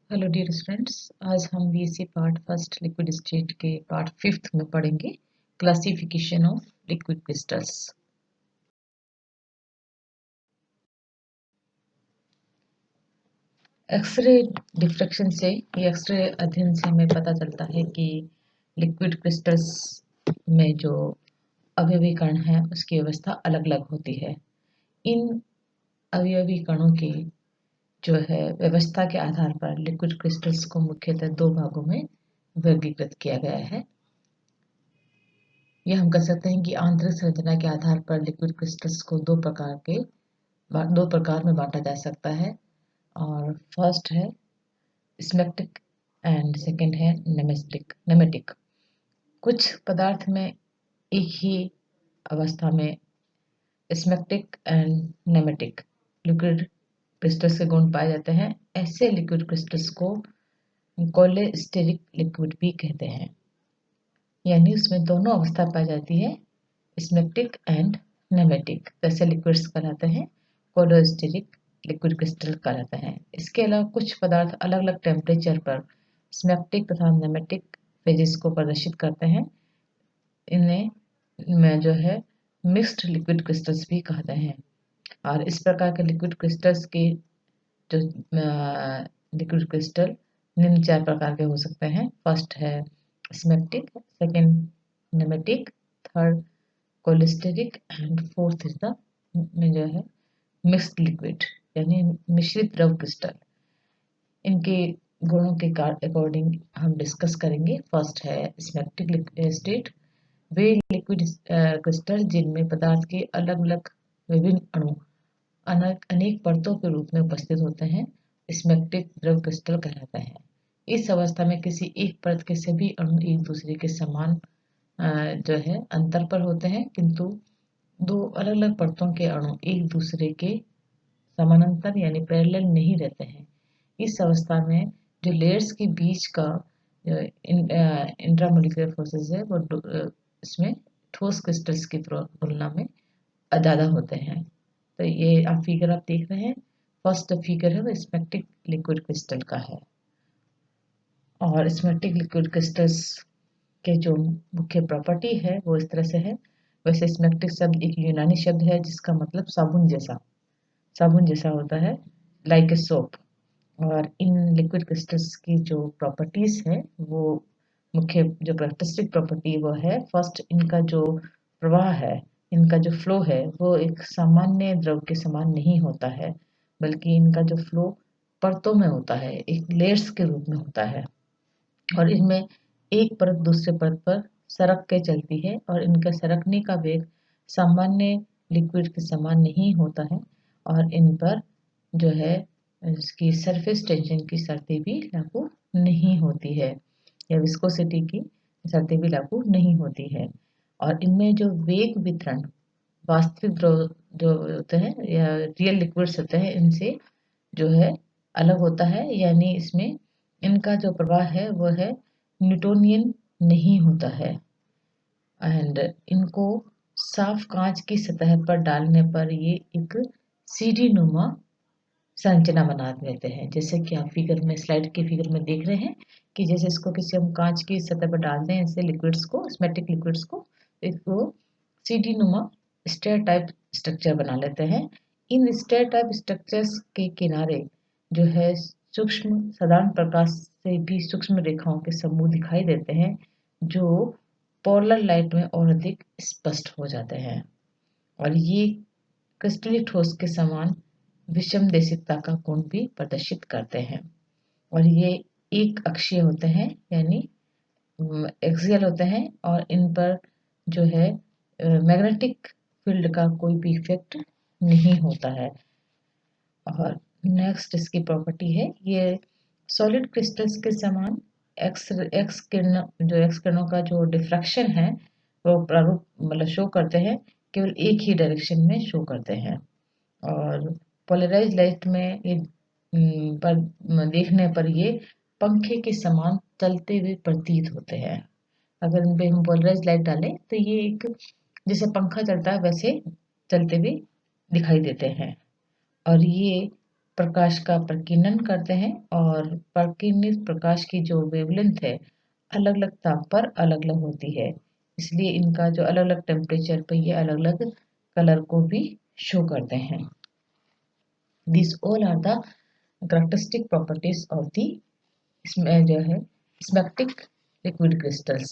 Hello dear students. आज हम BSc part first liquid state के पार्ट फिफ्थ में पढ़ेंगे classification of liquid crystals. X ray diffraction से या एक्सरे अध्ययन से हमें पता चलता है कि लिक्विड क्रिस्टल्स में जो अवयवी कण है उसकी व्यवस्था अलग अलग होती है। इन अवयवी कणों की जो है व्यवस्था के आधार पर लिक्विड क्रिस्टल्स को मुख्यतः दो भागों में वर्गीकृत किया गया है। यह हम कह सकते हैं कि आंतरिक संरचना के आधार पर लिक्विड क्रिस्टल्स को दो प्रकार में बांटा जा सकता है। और फर्स्ट है स्मेक्टिक एंड सेकंड है नेमेटिक। कुछ पदार्थ में एक ही अवस्था में स्मेक्टिक एंड नेमेटिक लिक्विड क्रिस्टल्स के गुण पाए जाते हैं। ऐसे लिक्विड क्रिस्टल्स को कोलेस्टेरिक लिक्विड भी कहते हैं, यानी उसमें दोनों अवस्था पाई जाती है, स्मेक्टिक एंड नेमेटिक। ऐसे लिक्विड्स कहलाते हैं कोलेस्टेरिक लिक्विड क्रिस्टल कहलाते हैं। इसके अलावा कुछ पदार्थ अलग अलग टेम्परेचर पर स्मेक्टिक तथा नेमेटिक फेजेस को प्रदर्शित करते हैं। इन्हें में जो है मिक्स्ड लिक्विड क्रिस्टल्स भी कहते हैं। और इस प्रकार के लिक्विड क्रिस्टल्स के जो लिक्विड क्रिस्टल निम्न चार प्रकार के हो सकते हैं। फर्स्ट है smectic, second nematic, third cholesteric and fourth is the में जो है मिक्स्ड लिक्विड यानी मिश्रित द्रव क्रिस्टल। इनके गुणों के अकॉर्डिंग हम डिस्कस करेंगे। फर्स्ट है स्मेक्टिक स्टेट, वे लिक्विड क्रिस्टल जिनमें पदार्थ के अलग अलग विभिन्न अणु अनेक परतों के रूप में उपस्थित होते हैं, स्मेक्टिक द्रव क्रिस्टल कहलाता है। इस अवस्था में किसी एक परत के सभी अणु एक दूसरे के समान जो है अंतर पर होते हैं, किंतु दो अलग अलग परतों के अणु एक दूसरे के समानांतर यानी पैरेलल नहीं रहते हैं। इस अवस्था में जो लेयर्स के बीच का इंट्रामोलिकुलर फोर्सेस है वो इसमें ठोस क्रिस्टल्स की तुलना में ज़्यादा होते हैं। तो ये फिगर आप देख रहे हैं, फर्स्ट फिगर है वो स्मेक्टिक लिक्विड क्रिस्टल का है। और स्मेक्टिक लिक्विड क्रिस्टल्स के जो मुख्य प्रॉपर्टी है वो इस तरह से है। वैसे स्मेक्टिक शब्द एक यूनानी शब्द है जिसका मतलब साबुन जैसा होता है, लाइक ए सोप। और इन लिक्विड क्रिस्टल्स की जो प्रॉपर्टीज है वो मुख्य जो कैरेक्टरिस्टिक प्रॉपर्टी वो है, फर्स्ट इनका जो प्रवाह है, इनका जो फ्लो है वो एक सामान्य द्रव के समान नहीं होता है, बल्कि इनका जो फ्लो परतों में होता है, एक लेयर्स के रूप में होता है। और इनमें एक परत दूसरे परत पर सरक के चलती है और इनका सरकने का वेग सामान्य लिक्विड के समान नहीं होता है। और इन पर जो है इसकी सरफेस टेंशन की शर्तें भी लागू नहीं होती है, या विस्कोसिटी की शर्तें भी लागू नहीं होती है। और इनमें जो वेग वितरण वास्तविक द्रव जो होते हैं या रियल लिक्विड्स होते हैं इनसे जो है अलग होता है, यानी इसमें इनका जो प्रवाह है वो है न्यूटोनियन नहीं होता है। एंड इनको साफ कांच की सतह पर डालने पर ये एक सीढ़ी नुमा संरचना बना देते हैं, जैसे कि आप फिगर में स्लाइड के फिगर में देख रहे हैं कि जैसे इसको किसी हम कांच की सतह पर डाल दें ऐसे लिक्विड्स को, स्मेटिक लिक्विड्स को, इसको सीढ़ी नुमा स्टेयर टाइप स्ट्रक्चर बना लेते हैं। इन स्टेयर टाइप स्ट्रक्चर्स के किनारे जो है सूक्ष्म साधारण प्रकाश से भी सूक्ष्म रेखाओं के समूह दिखाई देते हैं, जो पोलर लाइट में और अधिक स्पष्ट हो जाते हैं। और ये क्रिस्टलीय ठोस के समान विषमदेशिकता का कोण भी प्रदर्शित करते हैं। और ये एक अक्षीय होते हैं यानी एक्सियल होते हैं, और इन पर जो है मैग्नेटिक फील्ड का कोई भी इफेक्ट नहीं होता है। और नेक्स्ट इसकी प्रॉपर्टी है, ये सॉलिड क्रिस्टल्स के समान एक्स किरणों का जो डिफ्रैक्शन है वो प्रारूप मतलब शो करते हैं, केवल एक ही डायरेक्शन में शो करते हैं। और पोलराइज लाइट में ये पर देखने पर ये पंखे के समान चलते हुए प्रतीत होते हैं। अगर इन पे हम पोलराइज लाइट डालें तो ये एक जैसे पंखा चलता है वैसे चलते हुए दिखाई देते हैं। और ये प्रकाश का प्रकीर्णन करते हैं और प्रकीर्णित प्रकाश की जो वेवलेंथ है अलग अलग ताप पर अलग अलग होती है, इसलिए इनका जो अलग अलग टेम्परेचर पर ये अलग अलग कलर को भी शो करते हैं। This all are the characteristic properties of the इसमें जो है स्मेक्टिक लिक्विड क्रिस्टल्स।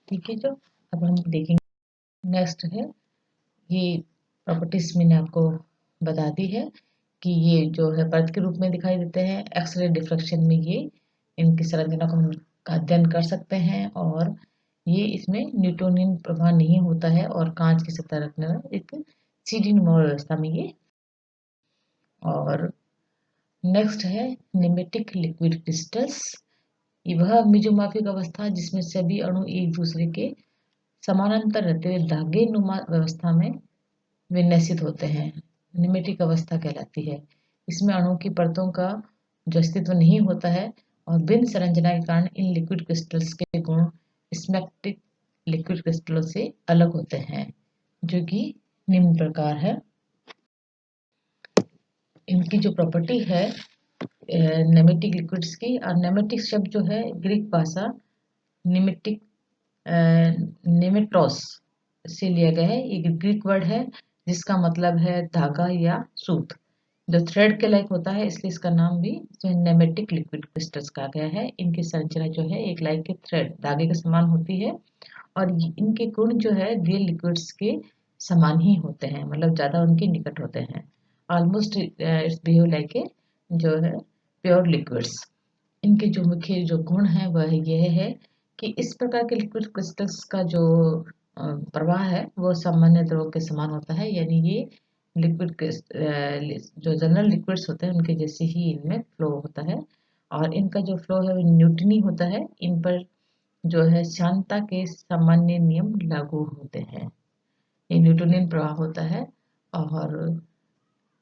ठीक है, जो अब हम देखेंगे नेक्स्ट है, ये प्रॉपर्टीज मैंने आपको बता दी है कि ये जो है परत के रूप में दिखाई देते हैं। एक्सरे डिफ्रैक्शन में ये इनकी संरचना को हम अध्ययन कर सकते हैं और ये इसमें न्यूटोनियन प्रभाव नहीं होता है और कांच की सतह रखने वाला एक सीडी नुमा व्यवस्था में ये। और नेक्स्ट है नेमेटिक लिक्विड क्रिस्टल्स। वह मिजोमॉर्फिक अवस्था जिसमें सभी अणु एक दूसरे के समानांतर रहते हुए धागे नुमा व्यवस्था में विन्यासित होते हैं, निमेटिक अवस्था कहलाती है। इसमें अणु की परतों का जो अस्तित्व नहीं होता है और भिन्न संरचना के कारण इन लिक्विड क्रिस्टल्स के गुण स्मेक्टिक लिक्विड क्रिस्टलों से अलग होते हैं, जो कि निम्न प्रकार है। इनकी जो प्रॉपर्टी है नेमेटिक लिक्विड्स की, और नेमेटिक शब्द जो है ग्रीक भाषा निमेटिक नेमेटोस से लिया गया है। ये ग्रीक वर्ड है जिसका मतलब है धागा या सूत, जो थ्रेड के लाइक होता है, इसलिए इसका नाम भी जो नेमेटिक लिक्विड क्रिस्टल्स कहा गया है। इनकी संरचना जो है एक लाइक के थ्रेड धागे के समान होती है और इनके गुण जो है रियल लिक्विड्स के समान ही होते हैं, मतलब ज़्यादा उनके निकट होते हैं। Almost it's behave like a जो है प्योर लिक्विड्स। इनके जो मुख्य जो गुण है वह यह है कि इस प्रकार के लिक्विड क्रिस्टल्स का जो प्रवाह है वो सामान्य द्रव के समान होता है, यानी ये लिक्विड जो जनरल लिक्विड्स होते हैं उनके जैसे ही इनमें फ्लो होता है और इनका जो फ्लो है वो न्यूटनी होता है। इन पर जो है शांतता के सामान्य नियम लागू होते हैं, ये न्यूटोनियन प्रवाह होता है। और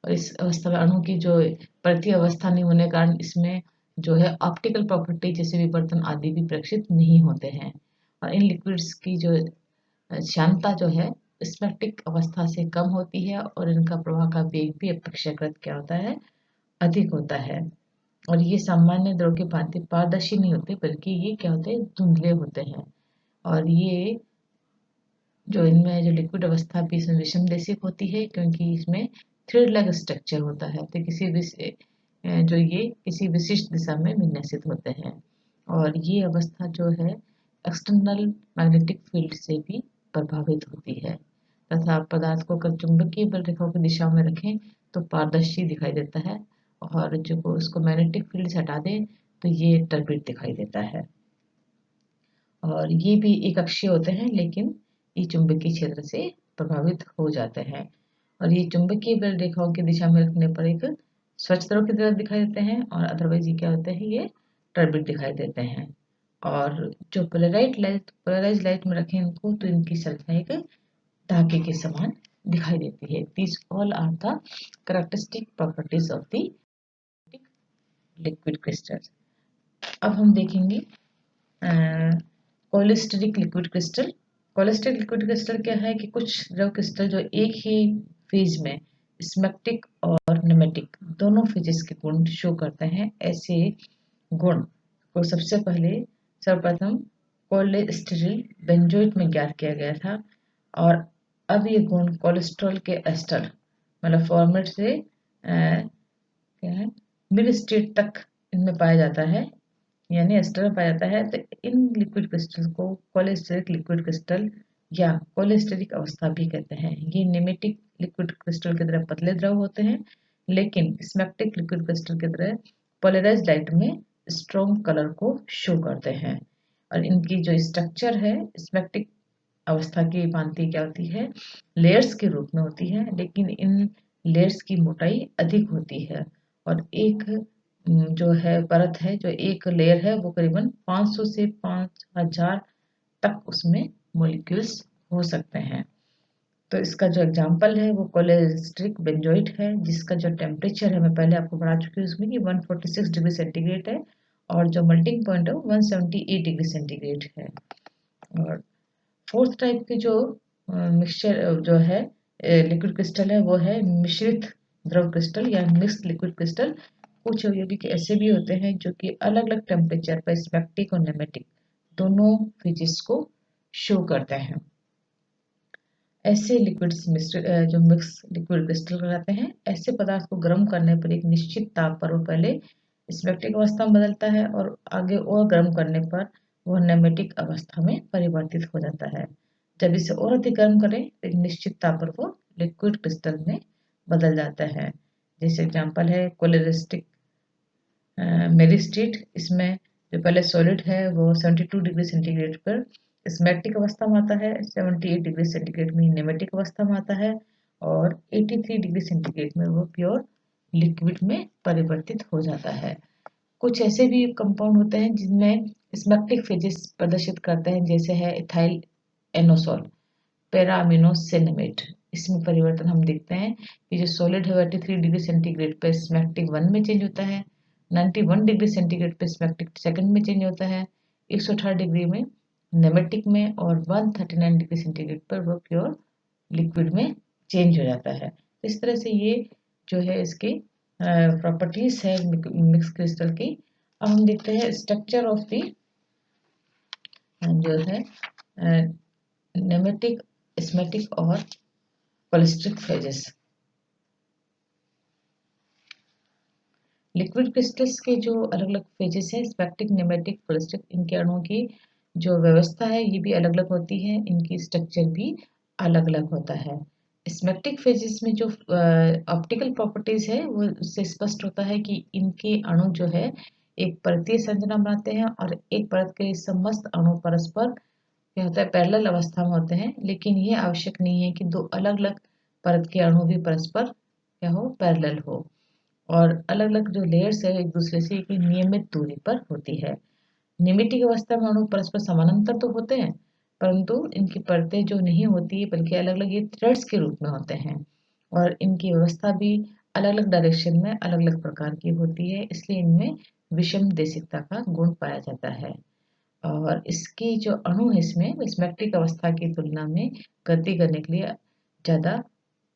इस अवस्था में अणु की जो परतीय अवस्था नहीं होने के कारण इसमें जो है ऑप्टिकल प्रॉपर्टी जैसे विवर्तन आदि भी प्रक्षिप्त नहीं होते हैं। और इन लिक्विड्स की जो शांतता जो है स्पेक्टिक अवस्था से कम होती है और इनका प्रवाह का वेग भी अपेक्षाकृत क्या होता है, अधिक होता है। और ये सामान्य द्रव के भांति पारदर्शी नहीं होते, बल्कि ये क्या होते हैं, धुंधले होते हैं। और ये जो इनमें जो लिक्विड अवस्था भी इसमें विषमदेशिक होती है, क्योंकि इसमें थ्रेड लाइक स्ट्रक्चर होता है, तो जो ये किसी विशिष्ट दिशा में विन्यासित होते हैं। और ये अवस्था जो है एक्सटर्नल मैग्नेटिक फील्ड से भी प्रभावित होती है तथा पदार्थ को अगर चुंबकीय बल रेखाओं की दिशा में रखें तो पारदर्शी दिखाई देता है और जो उसको मैग्नेटिक फील्ड से हटा दें तो ये टर्बिड दिखाई देता है। और ये भी एक अक्षीय होते हैं लेकिन ये चुंबकीय क्षेत्र से प्रभावित हो जाते हैं और ये चुंबकीय बल रेखाओं की दिशा में रखने पर एक स्वच्छ द्रव की तरह दिखाई देते हैं और अदरवाइज ये क्या होते हैं, ये टर्बिड दिखाई देते हैं। और जो पोलराइज लाइट में रखें इनको तो इनकी संरचना एक धागे के समान दिखाई देती है। This all are the characteristic properties of the liquid crystal. अब हम देखेंगे cholesteric liquid crystal. Cholesteric liquid crystal क्या है कि कुछ द्रव क्रिस्टल जो एक ही फेज में स्मेक्टिक और नेमेटिक दोनों फेजेस के गुण शो करते हैं। ऐसे गुण को सर्वप्रथम कोलेस्टेरिल बेंजोइट में ज्ञात किया गया था और अब ये गुण कोलेस्ट्रॉल के एस्टर मतलब फॉर्मेट से क्या है मिड स्टेट तक इनमें पाया जाता है, यानी एस्टर में पाया जाता है। तो इन लिक्विड क्रिस्टल को कोलेस्टेरिक लिक्विड क्रिस्टल या कोलेस्टेरिक अवस्था भी कहते हैं। ये नेमेटिक लिक्विड क्रिस्टल की तरह पतले द्रव होते हैं लेकिन स्मेक्टिक लिक्विड क्रिस्टल की तरह पोलराइज्ड लाइट में स्ट्रॉन्ग कलर को शो करते हैं। और इनकी जो स्ट्रक्चर है स्मेक्टिक अवस्था की भांति क्या होती है, लेयर्स के रूप में होती है, लेकिन इन लेयर्स की मोटाई अधिक होती है और एक जो है परत है, जो एक लेयर है वो करीबन 500 से 5000 तक उसमें मॉलिक्यूल्स हो सकते हैं। तो इसका जो एग्जांपल है वो कोलेस्टेरिक बेंजोइट है जिसका जो टेम्परेचर है मैं पहले आपको बढ़ा चुकी हूँ उसमें कि 146 डिग्री सेंटीग्रेड है और जो मेल्टिंग पॉइंट है 178 डिग्री सेंटीग्रेड है। और फोर्थ टाइप की जो मिक्सचर जो है लिक्विड क्रिस्टल है वो है मिश्रित द्रव क्रिस्टल या मिक्स्ड लिक्विड क्रिस्टल। कुछ यौगिक ऐसे भी होते हैं जो कि अलग अलग टेम्परेचर पर स्पेक्टिक और नेमेटिक दोनों फेजेस को शो करते हैं। ऐसे लिक्विड्स जो मिक्स लिक्विड क्रिस्टल कहलाते हैं। ऐसे पदार्थ को गर्म करने पर एक निश्चित ताप पर वो पहले स्पेक्टिक अवस्था में बदलता है और आगे और गर्म करने पर वह नेमेटिक अवस्था में परिवर्तित हो जाता है। जब इसे और अधिक गर्म करें तो एक निश्चित ताप पर वो लिक्विड क्रिस्टल में बदल जाता है। जैसे एग्जांपल है कोलेरिस्टिक मेरिस्टेट। इसमें जो पहले सॉलिड है वो 72 डिग्री सेंटीग्रेड पर स्मेटिक अवस्था में आता है, 78 डिग्री सेंटीग्रेड में नेमेटिक अवस्था में आता है और 83 डिग्री सेंटीग्रेड में वो प्योर लिक्विड में परिवर्तित हो जाता है। कुछ ऐसे भी कंपाउंड होते हैं जिनमें स्मेटिक फेजेस प्रदर्शित करते हैं, जैसे है इथाइल एनोसॉल, पैरामिनोसिनेमेट। इसमें परिवर्तन हम देखते हैं कि जो सॉलिड है 83 डिग्री सेंटीग्रेड पर स्मेटिक 1 में चेंज होता है, 91 डिग्री सेंटीग्रेड पर स्मेटिक सेकंड में चेंज होता है, 118 डिग्री में नेमेटिक में और 139 डिग्री सेंटीग्रेड पर वो प्योर लिक्विड में चेंज हो जाता है। इस तरह से ये जो है इसकी प्रॉपर्टीज है मिक्स क्रिस्टल की। अब हम देखते हैं स्ट्रक्चर ऑफ द जो है नेमेटिक, स्मेटिक और कोलेस्ट्रिक फेजेस। लिक्विड क्रिस्टल्स के जो अलग अलग फेजेस हैं, स्पेक्टिक, नेमेटिक, कोलेस्ट्रिक, इनके अणुओं की जो व्यवस्था है ये भी अलग अलग होती है, इनकी स्ट्रक्चर भी अलग अलग होता है। स्पेक्टिक फेजेस में जो ऑप्टिकल प्रॉपर्टीज है वो उससे स्पष्ट होता है कि इनके अणु जो है एक परतीय संरचना बनाते हैं और एक परत के समस्त अणु परस्पर क्या होता है पैरेलल अवस्था में होते हैं, लेकिन ये आवश्यक नहीं है कि दो अलग अलग परत के अणु भी परस्पर क्या हो पैरेलल हो। और अलग अलग जो लेयर्स है एक दूसरे से एक नियमित दूरी पर होती है। नेमेटिक अवस्था में अणु परस्पर समानांतर तो होते हैं, परंतु इनकी परतें जो नहीं होती है बल्कि अलग अलग ये थ्रेड्स के रूप में होते हैं और इनकी व्यवस्था भी अलग अलग डायरेक्शन में अलग अलग प्रकार की होती है, इसलिए इनमें विषम देशिकता का गुण पाया जाता है। और इसकी जो अणु है इसमें स्मेट्रिक अवस्था की तुलना में गति करने के लिए ज़्यादा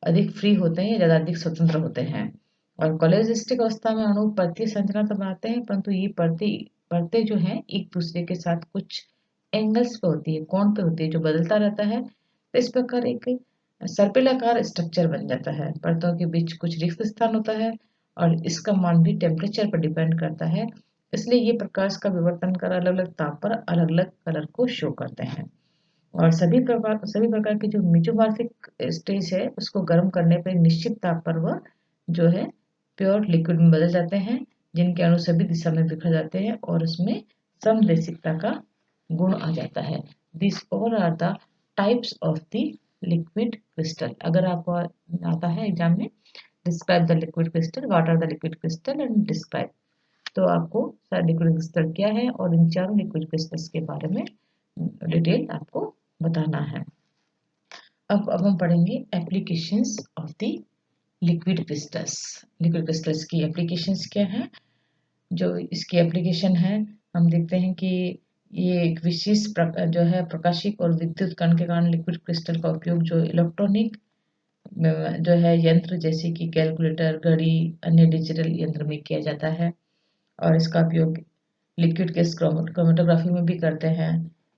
अधिक फ्री होते हैं या ज़्यादा अधिक स्वतंत्र होते हैं। और कोलेस्टिक अवस्था में अणु परतीय संरचना तो बनाते हैं, परंतु ये परतें जो हैं एक दूसरे के साथ कुछ एंगल्स पे होती है, कोण पे होती है, जो बदलता रहता है। तो इस प्रकार एक सर्पिलाकार स्ट्रक्चर बन जाता है। परतों के बीच कुछ रिक्त स्थान होता है और इसका मान भी टेम्परेचर पर डिपेंड करता है, इसलिए ये प्रकाश का विवर्तन कर अलग अलग ताप पर अलग अलग कलर को शो करते हैं। और सभी प्रकार के जो मेसोमॉर्फिक स्टेज है उसको गर्म करने पर निश्चित ताप पर वह जो है प्योर लिक्विड में बदल जाते हैं, जिनके अणु सभी दिशा में बिखर जाते हैं और उसमें समदेशिकता का गुण आ जाता है। This all are the types of the liquid crystal. अगर आपको आता है एग्जाम में describe the liquid crystal, what are the liquid crystal and describe, तो आपको लिक्विड क्रिस्टल क्या है और इन चारों लिक्विड क्रिस्टल्स के बारे में डिटेल आपको बताना है। अब हम पढ़ेंगे applications of the liquid crystals. Liquid crystals की एप्लीकेशंस क्या है? जो इसकी एप्लीकेशन है हम देखते हैं कि ये एक विशेष जो है प्रकाशिक और विद्युत कण के कारण लिक्विड क्रिस्टल का उपयोग जो इलेक्ट्रॉनिक जो है यंत्र जैसे कि कैलकुलेटर, घड़ी, अन्य डिजिटल यंत्र में किया जाता है और इसका उपयोग लिक्विड के क्रोमेटोग्राफी में भी करते हैं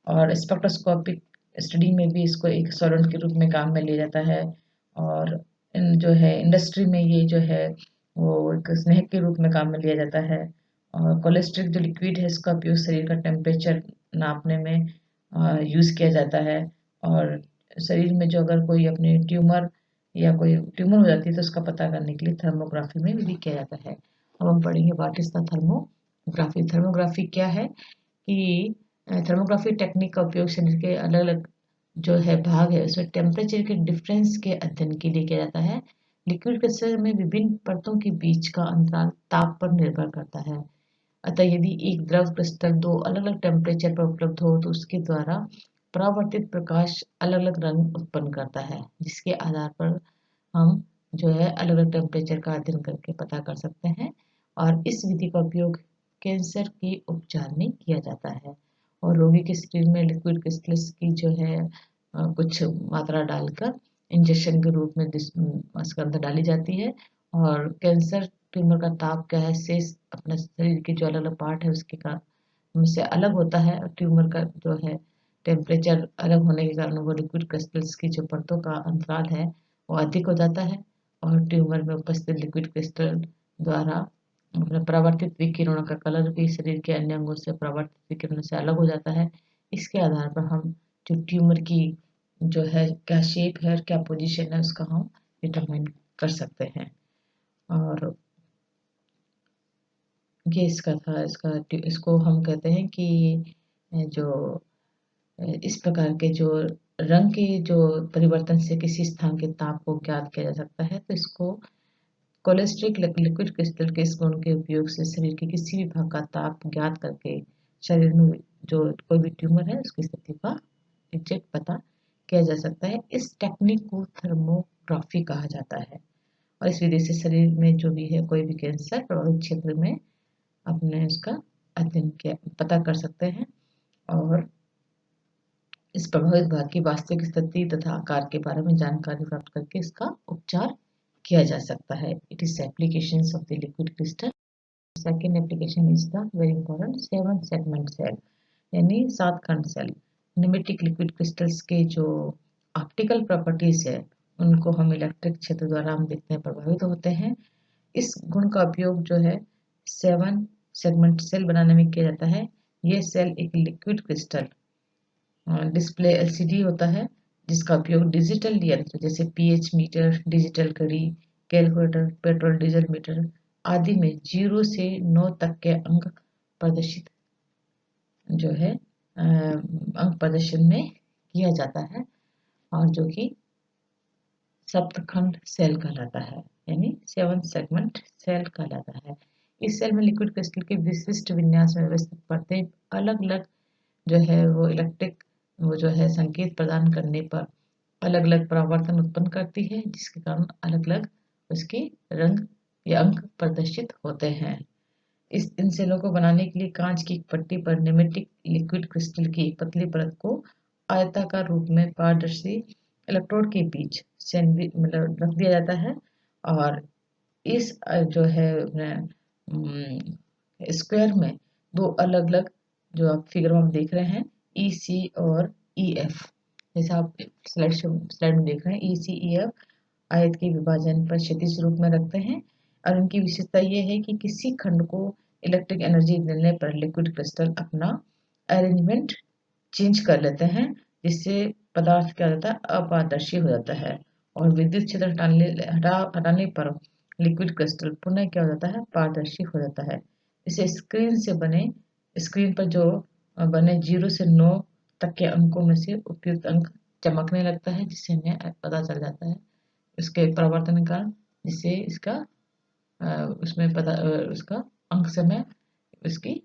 और स्पेक्ट्रोस्कोपिक स्टडी में भी इसको एक सॉल्वेंट के रूप में काम में लिया जाता है। और जो है इंडस्ट्री में ये जो है वो एक स्नेहक के रूप में काम में लिया जाता है। और कोलेस्ट्रिक जो लिक्विड है इसका उपयोग शरीर का टेम्परेचर नापने में यूज़ किया जाता है। और शरीर में जो अगर कोई अपने ट्यूमर या कोई ट्यूमर हो जाती है तो उसका पता करने के लिए थर्मोग्राफी में भी किया जाता है। अब हम पढ़ेंगे what is the thermography. Thermography क्या है कि थर्मोग्राफी टेक्निक का उपयोग शरीर के अलग अलग जो है भाग है उसमें टेम्परेचर के डिफरेंस के अध्ययन के लिए किया जाता है। लिक्विड क्रिस्टल में विभिन्न परतों के बीच का अंतराल ताप पर निर्भर करता है। अतः यदि एक द्रव क्रिस्टल दो अलग अलग टेम्परेचर पर उपलब्ध हो तो उसके द्वारा परावर्तित प्रकाश अलग अलग रंग उत्पन्न करता है, जिसके आधार पर हम जो है अलग अलग टेम्परेचर का अध्ययन करके पता कर सकते हैं। और इस विधि का उपयोग कैंसर के उपचार में किया जाता है और रोगी के शरीर में लिक्विड क्रिस्टल्स की जो है कुछ मात्रा डालकर इंजेक्शन के रूप में उसके अंदर डाली जाती है और कैंसर ट्यूमर का ताप क्या है, शेष अपने शरीर के जो अलग अलग पार्ट है उसके कारण उनसे अलग होता है। ट्यूमर का जो है टेम्परेचर अलग होने के कारण वो लिक्विड क्रिस्टल्स की जो परतों का अंतराल है वो अधिक हो जाता है, और ट्यूमर में उपस्थित लिक्विड क्रिस्टल द्वारा अपने परावर्तित विकिरणों का कलर भी शरीर के अन्य अंगों से परावर्तित विकिरणों से अलग हो जाता है। इसके आधार पर हम जो ट्यूमर की जो है क्या शेप है और क्या पोजीशन है उसका हम डिटरमाइन कर सकते हैं। और ये इसका था, इसको हम कहते हैं कि जो इस प्रकार के जो रंग के जो परिवर्तन से किसी स्थान के ताप को ज्ञात किया जा सकता है, तो इसको कोलेस्ट्रिक लिक्विड क्रिस्टल के इस गुण के उपयोग से शरीर के किसी भी भाग का ताप ज्ञात करके शरीर में जो कोई भी ट्यूमर है उसकी स्थिति का एग्जैक्ट पता किया जा सकता है। इस टेक्निक को थर्मोग्राफी कहा जाता है, और इस विधि से शरीर में जो भी है कोई भी कैंसर प्रभावित क्षेत्र में अपने उसका अध्ययन किया पता कर सकते हैं, और इस प्रभावित भाग की वास्तविक स्थिति तथा आकार के बारे में जानकारी प्राप्त करके इसका उपचार किया जा सकता है। It is applications of the liquid crystal. Second application is the very important 7 segment cell, यानी 7 खंड सेल। निमेटिक लिक्विड क्रिस्टल्स के जो ऑप्टिकल प्रॉपर्टीज है उनको हम इलेक्ट्रिक क्षेत्र द्वारा हम देखते हैं प्रभावित होते हैं। इस गुण का उपयोग जो है 7 सेगमेंट सेल बनाने में किया जाता है। ये सेल एक लिक्विड क्रिस्टल डिस्प्ले एलसीडी होता है, जिसका उपयोग डिजिटल यंत्र जैसे पीएच मीटर, डिजिटल घड़ी, कैलकुलेटर, पेट्रोल डीजल मीटर आदि में 0 से 9 तक के अंक प्रदर्शित जो है अंक प्रदर्शन में किया जाता है, और जो कि सप्तखंड सेल कहलाता है, यानी 7 सेगमेंट सेल कहलाता है। इस सेल में लिक्विड क्रिस्टल के विशिष्ट विन्यास में व्यवस्थित परतें अलग अलग जो है वो इलेक्ट्रिक वो जो है संकेत प्रदान करने पर अलग अलग परावर्तन उत्पन्न करती है, जिसके कारण अलग अलग उसके रंग या अंक प्रदर्शित होते हैं। इन सेलों को बनाने के लिए कांच की एक पट्टी पर निमेटिक लिक्विड क्रिस्टल की एक पतली परत को आयताकार रूप में पारदर्शी इलेक्ट्रोड के बीच मतलब रख दिया जाता है, और इस जो है स्क्वायर में दो अलग अलग जो आप फिगर में देख रहे हैं ई सी और ई एफ, जैसे आप स्लाइड में देख रहे हैं ई सी ई एफ आयत के विभाजन पर क्षैतिज रूप में रखते हैं, और उनकी विशेषता ये है कि किसी खंड को इलेक्ट्रिक एनर्जी मिलने पर लिक्विड क्रिस्टल अपना अरेंजमेंट चेंज कर लेते हैं, जिससे पदार्थ क्या होता है अपारदर्शी हो जाता है, और विद्युत क्षेत्र हटाने पर लिक्विड क्रिस्टल पुनः क्या हो जाता है पारदर्शी हो जाता है। इसे स्क्रीन पर जो बने 0 से 9 तक के अंकों में से उपयुक्त अंक चमकने लगता है, जिससे हमें पता चल जाता है इसके परावर्तन का, जिससे इसका उसमें पता उसका अंक समय उसकी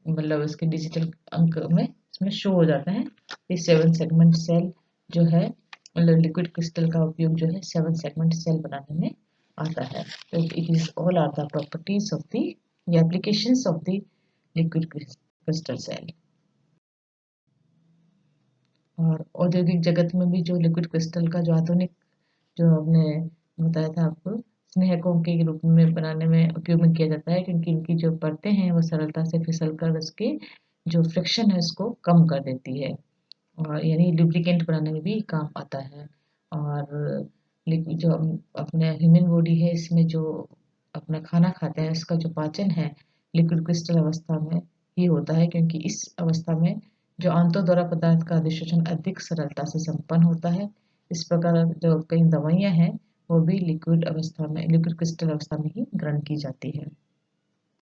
मतलब उसके डिजिटल अंक में इसमें शो हो जाते हैं। ये 7 सेगमेंट सेल जो है मतलब लिक्विड क्रिस्टल का उपयोग जो है 7 सेगमेंट सेल बनाने में आता है। तो it is all are the properties of the applications of the liquid crystal cell. और औद्योगिक जगत में भी जो लिक्विड क्रिस्टल का जो आधुनिक जो हमने बताया था आपको स्नेहकों के रूप में बनाने में उपयोग में किया जाता है, क्योंकि इनकी जो परतें हैं वो सरलता से फिसल कर उसके जो फ्रिक्शन है उसको कम कर देती है, और यानी लुब्रिकेंट बनाने में भी काम आता है। और जो अपने ह्यूमन बॉडी है इसमें जो अपना खाना खाते हैं उसका जो पाचन है लिक्विड क्रिस्टल अवस्था में ही होता है, क्योंकि इस अवस्था में जो आंतों द्वारा पदार्थ का अधिशोषण अधिक सरलता से संपन्न होता है। इस प्रकार जो कई दवाइयाँ हैं वो भी लिक्विड क्रिस्टल अवस्था में ही ग्रहण की जाती है।